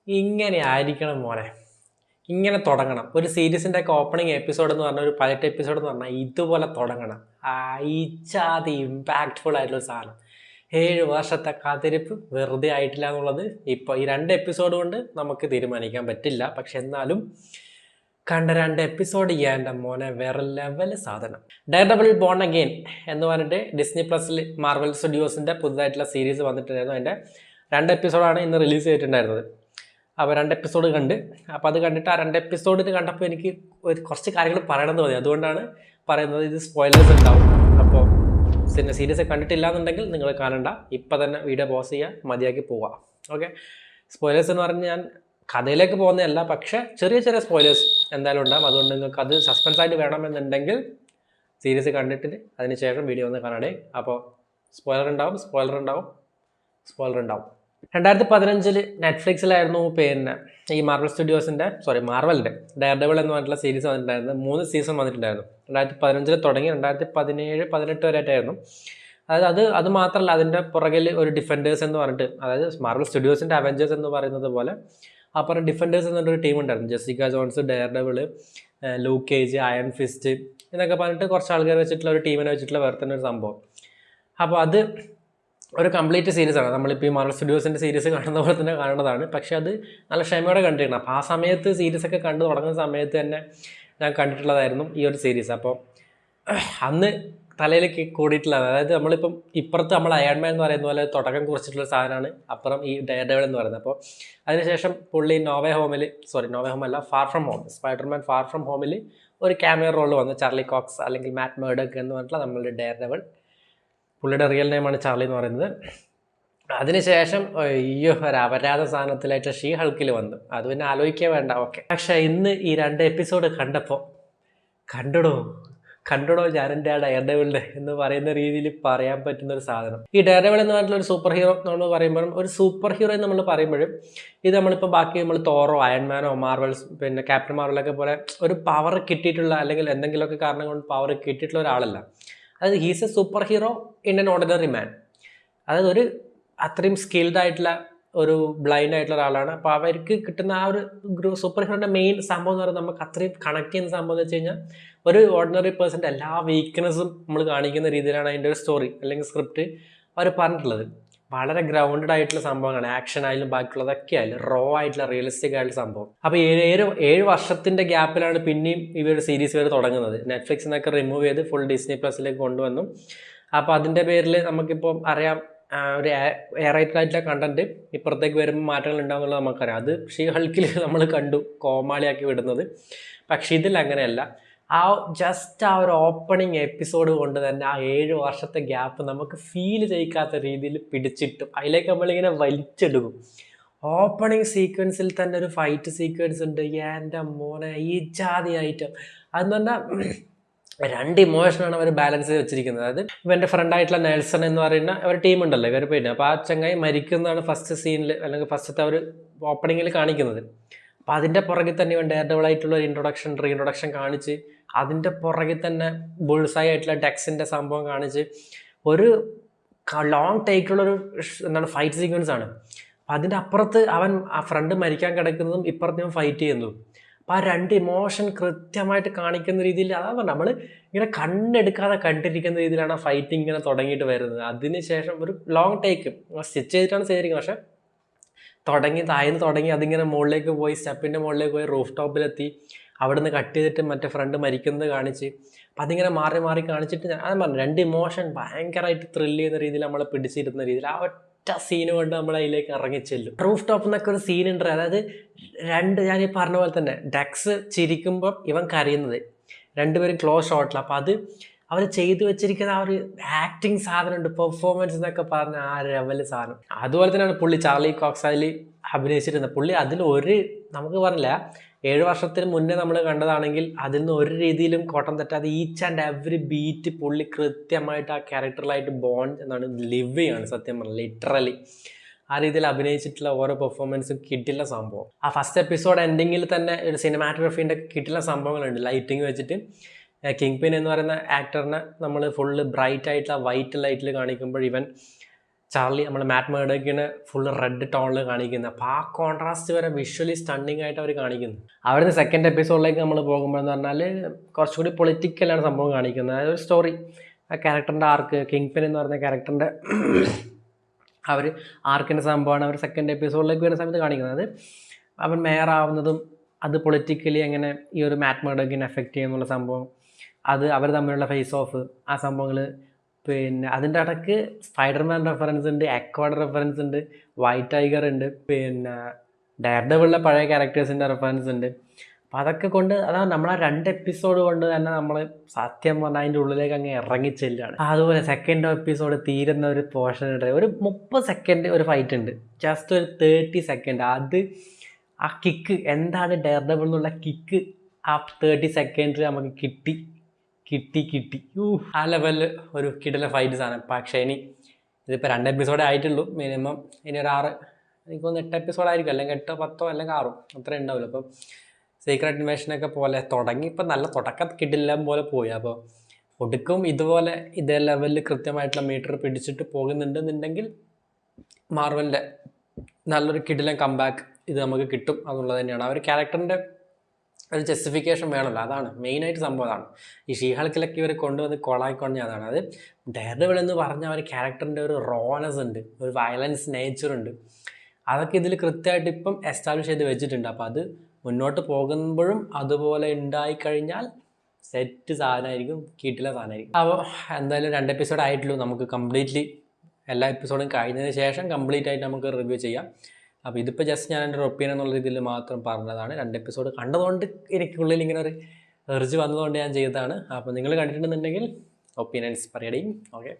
ഇങ്ങനെ ആയിരിക്കണം മോനെ. ഇങ്ങനെ തുടങ്ങണം. ഒരു സീരീസിൻ്റെ ഒക്കെ ഓപ്പണിംഗ് എപ്പിസോഡ് എന്ന് പറഞ്ഞാൽ, ഒരു പൈലറ്റ് എപ്പിസോഡ് എന്ന് പറഞ്ഞാൽ ഇതുപോലെ തുടങ്ങണം. ഇച്ചാതി ഇമ്പാക്റ്റ്ഫുൾ ആയിട്ടുള്ള സാധനം. 7 വർഷത്തെ കാത്തിരിപ്പ് വെറുതെ ആയിട്ടില്ല എന്നുള്ളത് ഇപ്പോൾ ഈ 2 എപ്പിസോഡ് കൊണ്ട് നമുക്ക് തീരുമാനിക്കാൻ പറ്റില്ല. പക്ഷെ എന്നാലും കണ്ട 2 എപ്പിസോഡ് എൻ്റെ മോനെ വേറെ ലെവൽ സാധനം. ഡെയർഡെവിൾ ബോൺ അഗെയിൻ എന്ന് പറഞ്ഞിട്ട് ഡിസ്നി പ്ലസിൽ മാർവൽ സ്റ്റുഡിയോസിൻ്റെ പുതുതായിട്ടുള്ള സീരീസ് വന്നിട്ടുണ്ടായിരുന്നു. അതിൻ്റെ 2 എപ്പിസോഡാണ് ഇന്ന് റിലീസ് ചെയ്തിട്ടുണ്ടായിരുന്നത്. അപ്പോൾ 2 എപ്പിസോഡ് കണ്ട്. അപ്പോൾ അത് കണ്ടിട്ട് ആ 2 എപ്പിസോഡിന് കണ്ടപ്പോൾ എനിക്ക് കുറച്ച് കാര്യങ്ങൾ പറയണമെന്ന് മതി. അതുകൊണ്ടാണ് പറയുന്നത്. ഇത് സ്പോയിലേഴ്സ് ഉണ്ടാവും. അപ്പോൾ സീരീസ് കണ്ടിട്ടില്ല എന്നുണ്ടെങ്കിൽ നിങ്ങൾ കാണണ്ട. ഇപ്പം തന്നെ വീഡിയോ പോസ് ചെയ്യുക, മതിയാക്കി പോവുക. ഓക്കെ. സ്പോയിലേഴ്സ് എന്ന് പറഞ്ഞാൽ ഞാൻ കഥയിലേക്ക് പോകുന്നതല്ല, പക്ഷേ ചെറിയ ചെറിയ സ്പോയിലേഴ്സ് എന്തായാലും ഉണ്ടാകും. അതുകൊണ്ട് നിങ്ങൾക്ക് അത് സസ്പെൻസ് ആയിട്ട് വേണമെന്നുണ്ടെങ്കിൽ സീരീസ് കണ്ടിട്ട് അതിന് ശേഷം വീഡിയോ ഒന്ന് കാണാടേ. അപ്പോൾ സ്പോയിലർ ഉണ്ടാവും. 2015 നെറ്റ്ഫ്ലിക്സിലായിരുന്നു പിന്നെ ഈ മാർവലിൻ്റെ ഡെയർഡെവിൾ എന്ന് പറഞ്ഞിട്ടുള്ള സീരീസ് വന്നിട്ടുണ്ടായിരുന്നു. 3 സീസൺ വന്നിട്ടുണ്ടായിരുന്നു. 2015 തുടങ്ങി 2017-18 വരെ ആയിട്ടായിരുന്നു. അതായത് അത് മാത്രമല്ല, അതിൻ്റെ പുറകിൽ ഒരു ഡിഫൻഡേഴ്സ് എന്ന് പറഞ്ഞിട്ട്, അതായത് മാർവൽ സ്റ്റുഡിയോസിൻ്റെ അവഞ്ചേഴ്സ് എന്ന് പറയുന്നത് പോലെ അപ്പുറം ഡിഫൻഡേഴ്സ് എന്ന് പറഞ്ഞൊരു ടീം ഉണ്ടായിരുന്നു. Jessica Jones, Daredevil, Luke Cage, Iron Fist എന്നൊക്കെ പറഞ്ഞിട്ട് കുറച്ച് ആൾക്കാർ വെച്ചിട്ടുള്ള ഒരു ടീമിനെ വെച്ചിട്ടുള്ള വേറെ തന്നെ ഒരു സംഭവം. അപ്പോൾ അത് ഒരു കംപ്ലീറ്റ് സീരീസാണ്. നമ്മളിപ്പോൾ ഈ മാർവൽ സ്റ്റുഡിയോസിൻ്റെ സീരീസ് കാണുന്ന പോലെ തന്നെ കാണുന്നതാണ്. പക്ഷേ അത് നല്ല ക്ഷമയോടെ കണ്ടിരിക്കണം. അപ്പോൾ ആ സമയത്ത് സീരീസൊക്കെ കണ്ടു തുടങ്ങുന്ന സമയത്ത് തന്നെ ഞാൻ കണ്ടിട്ടുള്ളതായിരുന്നു ഈ ഒരു സീരീസ്. അപ്പോൾ അന്ന് തലയിലേക്ക് കൂടിയിട്ടുള്ളത്, അതായത് നമ്മളിപ്പം ഇപ്പുറത്ത് നമ്മൾ അയൺമാൻ എന്ന് പറയുന്ന പോലെ തുടക്കം കുറിച്ചിട്ടുള്ള സാധനമാണ് അപ്പുറം ഈ ഡെയർഡെവിൾ എന്ന് പറയുന്നത്. അപ്പോൾ അതിനുശേഷം പുള്ളി far from home, Spiderman far from ഹോമിൽ ഒരു ക്യാമിയോ റോൾ വന്നു. ചാർലി കോക്സ് അല്ലെങ്കിൽ മാറ്റ് മേർഡോക്ക് എന്ന് പറഞ്ഞിട്ടുള്ള നമ്മളുടെ ഡെയർഡെവിൾ. പുള്ളിയുടെ റിയൽ നെയിമാണ് ചാർലി എന്ന് പറയുന്നത്. അതിനുശേഷം ഒരു അപരാധ സാധനത്തിലായിട്ട് ഷീ ഹൾക്കിൽ വന്നു. അത് പിന്നെ ആലോചിക്കുക വേണ്ട. ഓക്കെ. പക്ഷേ ഇന്ന് ഈ 2 എപ്പിസോഡ് കണ്ടപ്പോൾ കണ്ടടോ ഞാനെൻ്റെ ആ ഡെയർഡെവിളിൻ്റെ എന്ന് പറയുന്ന രീതിയിൽ പറയാൻ പറ്റുന്നൊരു സാധനം. ഈ ഡെയർഡെവിൾ എന്ന് പറഞ്ഞിട്ടുള്ള ഒരു സൂപ്പർ ഹീറോ നമ്മൾ പറയുമ്പോഴും, ഒരു സൂപ്പർ ഹീറോ എന്ന് നമ്മൾ പറയുമ്പോഴും, ഇത് നമ്മളിപ്പോൾ ബാക്കി നമ്മൾ തോറോ, അയൺമാനോ, മാർവൽസ്, പിന്നെ ക്യാപ്റ്റൻ മാർവലൊക്കെ പോലെ ഒരു പവർ കിട്ടിയിട്ടുള്ള, അല്ലെങ്കിൽ എന്തെങ്കിലുമൊക്കെ കാരണം കൊണ്ട് പവർ കിട്ടിയിട്ടുള്ള ഒരാളല്ല. അതായത് he's A super hero in N ordinary മാൻ. അതായത് ഒരു അത്രയും സ്കിൽഡ് ആയിട്ടുള്ള ഒരു ബ്ലൈൻഡ് ആയിട്ടുള്ള ഒരാളാണ്. അപ്പോൾ അവർക്ക് കിട്ടുന്ന ആ ഒരു സൂപ്പർ ഹീറോയുടെ മെയിൻ സംഭവം എന്ന് പറയുന്നത്, നമുക്ക് അത്രയും കണക്ട് ചെയ്യുന്ന സംഭവം എന്ന് വെച്ച് കഴിഞ്ഞാൽ, ഒരു ഓർഡിനറി പേഴ്സൻ്റെ എല്ലാ വീക്ക്നെസ്സും നമ്മൾ കാണിക്കുന്ന രീതിയിലാണ് അതിൻ്റെ ഒരു സ്റ്റോറി അല്ലെങ്കിൽ സ്ക്രിപ്റ്റ് അവർ പറഞ്ഞിട്ടുള്ളത്. വളരെ ഗ്രൗണ്ടഡ് ആയിട്ടുള്ള സംഭവങ്ങളാണ്. ആക്ഷൻ ആയാലും ബാക്കിയുള്ളതൊക്കെ ആയാലും റോ ആയിട്ടുള്ള റിയലിസ്റ്റിക് ആയിട്ടുള്ള സംഭവം. അപ്പോൾ 7 വർഷത്തിൻ്റെ ഗ്യാപ്പിലാണ് പിന്നെയും ഇവരുടെ സീരീസ് വരെ തുടങ്ങുന്നത്. നെറ്റ്ഫ്ലിക്സിൽ നിന്നൊക്കെ റിമൂവ് ചെയ്ത് ഫുൾ ഡിസ്നി പ്ലസിലേക്ക് കൊണ്ടുവന്നു. അപ്പോൾ അതിൻ്റെ പേരിൽ നമുക്കിപ്പോൾ അറിയാം, ഒരു എയറൈറ്റഡ് ആയിട്ടുള്ള കണ്ടന്റ് ഇപ്പുറത്തേക്ക് വരുമ്പോൾ മാറ്റങ്ങൾ ഉണ്ടാകുന്നുള്ളത് നമുക്കറിയാം. അത് ഷീ ഹൾക്കിൽ നമ്മൾ കണ്ടു കോമാളിയാക്കി വിടുന്നത്. പക്ഷെ ഇതിൽ അങ്ങനെയല്ല. ജസ്റ്റ് ആ ഒരു ഓപ്പണിംഗ് എപ്പിസോഡ് കൊണ്ട് തന്നെ ആ 7 വർഷത്തെ ഗ്യാപ്പ് നമുക്ക് ഫീൽ ചെയ്യിക്കാത്ത രീതിയിൽ പിടിച്ചിട്ടും അതിലേക്ക് നമ്മളിങ്ങനെ വലിച്ചെടുക്കും. ഓപ്പണിംഗ് സീക്വൻസിൽ തന്നെ ഒരു ഫൈറ്റ് സീക്വൻസ് ഉണ്ട്. എൻ്റെ മോനെ, ഈ ജാതി ഐറ്റം അതെന്ന് പറഞ്ഞാൽ 2 ഇമോഷനാണ് അവർ ബാലൻസ് ചെയ്ത് വെച്ചിരിക്കുന്നത്. അതായത് ഇവൻ്റെ ഫ്രണ്ടായിട്ടുള്ള നെൽസൺ എന്ന് പറയുന്ന ഒരു ടീമുണ്ടല്ലോ, ഇവർ പിന്നെ അപ്പോൾ ആ ചങ്ങായി മരിക്കുന്നതാണ് ഫസ്റ്റ് സീനിൽ അല്ലെങ്കിൽ ഫസ്റ്റത്തെ ഒരു ഓപ്പണിങ്ങിൽ കാണിക്കുന്നത്. അപ്പോൾ അതിൻ്റെ പുറകിൽ തന്നെ ഇവൻ ഡെയർഡെവിളായിട്ടുള്ള ഒരു റീഇൻട്രൊഡക്ഷൻ കാണിച്ച്, അതിൻ്റെ പുറകിൽ തന്നെ ബുൾസായി ആയിട്ടുള്ള ഡെക്സിൻ്റെ സംഭവം കാണിച്ച് ഒരു ലോങ് ടേക്കുള്ളൊരു ഫൈറ്റ് സീക്വൻസ് ആണ്. അപ്പോൾ അതിൻ്റെ അപ്പുറത്ത് ആ ഫ്രണ്ട് മരിക്കാൻ കിടക്കുന്നതും ഇപ്പുറത്ത് ഫൈറ്റ് ചെയ്യുന്നതും. അപ്പോൾ ആ 2 ഇമോഷൻ കൃത്യമായിട്ട് കാണിക്കുന്ന രീതിയിൽ, അതാ പറഞ്ഞാൽ നമ്മൾ ഇങ്ങനെ കണ്ണെടുക്കാതെ കണ്ടിരിക്കുന്ന രീതിയിലാണ് ആ ഫൈറ്റിംഗ് ഇങ്ങനെ തുടങ്ങിയിട്ട് വരുന്നത്. അതിനുശേഷം ഒരു ലോങ് ടേക്ക് സ്റ്റിച്ച് ചെയ്തിട്ടാണ് ചെയ്തിരിക്കുന്നത്. പക്ഷേ താഴ്ന്ന് തുടങ്ങി അതിങ്ങനെ മുകളിലേക്ക് പോയി, സ്റ്റെപ്പിൻ്റെ മുകളിലേക്ക് പോയി, റൂഫ് ടോപ്പിലെത്തി, അവിടെ നിന്ന് കട്ട് ചെയ്തിട്ട് മറ്റേ ഫ്രണ്ട് മരിക്കുന്നത് കാണിച്ച്, അപ്പം അതിങ്ങനെ മാറി മാറി കാണിച്ചിട്ട് ഞാൻ പറഞ്ഞു 2 ഇമോഷൻ ഭയങ്കരമായിട്ട് ത്രില്ല് ചെയ്യുന്ന രീതിയിൽ നമ്മളെ പിടിച്ചിരുന്ന രീതിയിൽ ആ ഒറ്റ സീന് കൊണ്ട് നമ്മൾ അതിലേക്ക് ഇറങ്ങിച്ചെല്ലും. റൂഫ് ടോപ്പ് എന്നൊക്കെ ഒരു സീനുണ്ട്. അതായത് ഞാൻ ഈ പറഞ്ഞ പോലെ തന്നെ ഡെക്സ് ചിരിക്കുമ്പോൾ ഇവൻ കരയുന്നത്, 2 പേരും ക്ലോസ് ഷോട്ടിൽ. അപ്പോൾ അത് അവർ ചെയ്തു വെച്ചിരിക്കുന്ന ആ ഒരു ആക്ടിങ് സാധനമുണ്ട്, പെർഫോമൻസ് എന്നൊക്കെ പറഞ്ഞ ആ ലെവല് സാധനം. അതുപോലെ തന്നെയാണ് പുള്ളി ചാർലി കോക്സ് അതിൽ അഭിനയിച്ചിരുന്നത്. പുള്ളി അതിൽ നമുക്ക് പറഞ്ഞില്ല, 7 വർഷത്തിന് മുന്നേ നമ്മൾ കണ്ടതാണെങ്കിൽ അതിൽ നിന്ന് ഒരു രീതിയിലും കോട്ടം തെറ്റാതെ ഈച്ച് ആൻഡ് എവറി ബീറ്റ് പുള്ളി കൃത്യമായിട്ട് ആ ക്യാരക്ടറിലായിട്ട് ലിവ് ചെയ്യാണ്. സത്യം പറഞ്ഞാൽ ലിറ്ററലി ആ രീതിയിൽ അഭിനയിച്ചിട്ടുള്ള ഓരോ പെർഫോമൻസും കിട്ടില്ല സംഭവം. ആ ഫസ്റ്റ് എപ്പിസോഡ് എൻഡിങ്ങിൽ തന്നെ ഒരു സിനിമാറ്റോഗ്രഫീൻ്റെ കിട്ടില്ല സംഭവങ്ങളുണ്ട്. ലൈറ്റിങ് വെച്ചിട്ട് കിങ് പിൻ എന്ന് പറയുന്ന ആക്ടറിനെ നമ്മൾ ഫുള്ള് ബ്രൈറ്റ് ആയിട്ടുള്ള വൈറ്റ് ലൈറ്റിൽ കാണിക്കുമ്പോൾ ഇവൻ ചാർലി നമ്മൾ മാറ്റ് മേർഡോക്കിനെ ഫുൾ റെഡ് ടോണിൽ കാണിക്കുന്നത്. അപ്പോൾ ആ കോൺട്രാസ്റ്റ് വരെ വിഷ്വലി സ്റ്റണ്ണിങ് ആയിട്ട് അവർ കാണിക്കുന്നു. അവിടുന്ന് സെക്കൻഡ് എപ്പിസോഡിലേക്ക് നമ്മൾ പോകുമ്പോൾ എന്ന് പറഞ്ഞാൽ കുറച്ചുകൂടി പൊളിറ്റിക്കലാണ് സംഭവം കാണിക്കുന്നത്. അതായത് ഒരു സ്റ്റോറി, ആ ക്യാരക്ടറിൻ്റെ ആർക്ക്, കിങ് പിൻ എന്ന് പറഞ്ഞ ക്യാരക്ടറിൻ്റെ അവർ ആർക്കിൻ്റെ സംഭവമാണ് അവർ സെക്കൻഡ് എപ്പിസോഡിലേക്ക് വരുന്ന സമയത്ത് കാണിക്കുന്നത്. അവൻ മേയറാവുന്നതും അത് പൊളിറ്റിക്കലി എങ്ങനെ ഈ ഒരു മാറ്റ് മേർഡോക്കിനെ എഫക്റ്റ് ചെയ്യുന്നുള്ള സംഭവം, അത് അവർ തമ്മിലുള്ള ഫേസ് ഓഫ്, ആ സംഭവങ്ങൾ. പിന്നെ അതിൻ്റെ ഇടയ്ക്ക് സ്പൈഡർമാൻ റെഫറൻസ് ഉണ്ട്, അക്വാഡ് റെഫറൻസ് ഉണ്ട്, വൈറ്റ് ടൈഗർ ഉണ്ട്, പിന്നെ ഡെയർഡെവിളിലെ പഴയ ക്യാരക്ടേഴ്സിൻ്റെ റെഫറൻസ് ഉണ്ട്. അപ്പോൾ അതൊക്കെ കൊണ്ട് അതാണ് നമ്മളാ 2 എപ്പിസോഡ് കൊണ്ട് തന്നെ നമ്മൾ സത്യം പറഞ്ഞാൽ അതിൻ്റെ ഉള്ളിലേക്ക് അങ്ങ് ഇറങ്ങിച്ചെല്ലാണ്. അതുപോലെ സെക്കൻഡ് എപ്പിസോഡ് തീരുന്ന ഒരു പോർഷൻ ഉണ്ട്, ഒരു 30 സെക്കൻഡ് ഒരു ഫൈറ്റ് ഉണ്ട്, ജസ്റ്റ് ഒരു 30 സെക്കൻഡ്. അത് ആ കിക്ക് എന്താണ് ഡെയർഡെവിൾ എന്നുള്ള കിക്ക് ആ 30 സെക്കൻഡിൽ നമുക്ക് കിട്ടി. ആ ലെവലിൽ ഒരു കിടിലൻ ഫൈറ്റ് സാധനം. പക്ഷേ ഇതിപ്പോൾ 2 എപ്പിസോഡേ ആയിട്ടുള്ളൂ. മിനിമം ഇനി ഒരു 6, എനിക്കൊന്ന് 8 എപ്പിസോഡായിരിക്കും, അല്ലെങ്കിൽ 8, 10 അല്ലെങ്കിൽ 6 അത്രേ ഉണ്ടാവില്ല. അപ്പം സീക്രട്ട് ഇൻവേഷനൊക്കെ പോലെ തുടങ്ങി, ഇപ്പം നല്ല തുടക്കം കിടിലം പോലെ പോയി. അപ്പോൾ ഒടുക്കും ഇതുപോലെ ഇതേ ലെവലിൽ കൃത്യമായിട്ടുള്ള മീറ്റർ പിടിച്ചിട്ട് പോകുന്നുണ്ടെന്നുണ്ടെങ്കിൽ മാർവലിൻ്റെ നല്ലൊരു കിടിലൻ കംബാക്ക് ഇത് നമുക്ക് കിട്ടും എന്നുള്ളത് തന്നെയാണ്. ആ ഒരു ക്യാരക്ടറിൻ്റെ ഒരു ജസ്റ്റിഫിക്കേഷൻ വേണമല്ലോ, അതാണ് മെയിനായിട്ട് സംഭവം. അതാണ് ഈ ഷീഹൾക്കിലൊക്കെ ഇവർ കൊണ്ടുവന്ന് കൊളായിക്കൊണ്ടേ. അതാണ് അത് ഡെയർഡെവിൾ എന്ന് പറഞ്ഞ ഒരു ക്യാരക്ടറിൻ്റെ ഒരു റോനെസ് ഉണ്ട്, ഒരു വയലൻസ് നേച്ചറുണ്ട്. അതൊക്കെ ഇതിൽ കൃത്യമായിട്ട് ഇപ്പം എസ്റ്റാബ്ലിഷ് ചെയ്ത് വെച്ചിട്ടുണ്ട്. അപ്പോൾ അത് മുന്നോട്ട് പോകുമ്പോഴും അതുപോലെ ഉണ്ടായിക്കഴിഞ്ഞാൽ സെറ്റ് സാധനമായിരിക്കും, കിട്ടില്ല സാധനമായിരിക്കും. അപ്പോൾ എന്തായാലും 2 എപ്പിസോഡ് ആയിട്ടുള്ളൂ. നമുക്ക് കംപ്ലീറ്റ്ലി എല്ലാ എപ്പിസോഡും കഴിഞ്ഞതിന് ശേഷം കംപ്ലീറ്റ് ആയിട്ട് നമുക്ക് റിവ്യൂ ചെയ്യാം. അപ്പോൾ ഇതിപ്പോൾ ജസ്റ്റ് ഞാൻ എൻ്റെ ഒരു ഒപ്പീനിയൻ എന്നുള്ള രീതിയിൽ മാത്രം പറഞ്ഞതാണ്. 2 എപ്പിസോഡ് കണ്ടതുകൊണ്ട് എനിക്കുള്ളിൽ ഇങ്ങനെ ഒരു എർജ് വന്നതുകൊണ്ട് ഞാൻ ചെയ്തതാണ്. അപ്പോൾ നിങ്ങൾ കണ്ടിട്ടുണ്ടെന്നുണ്ടെങ്കിൽ ഒപ്പീനിയൻസ് പറയടേയും. ഓക്കെ.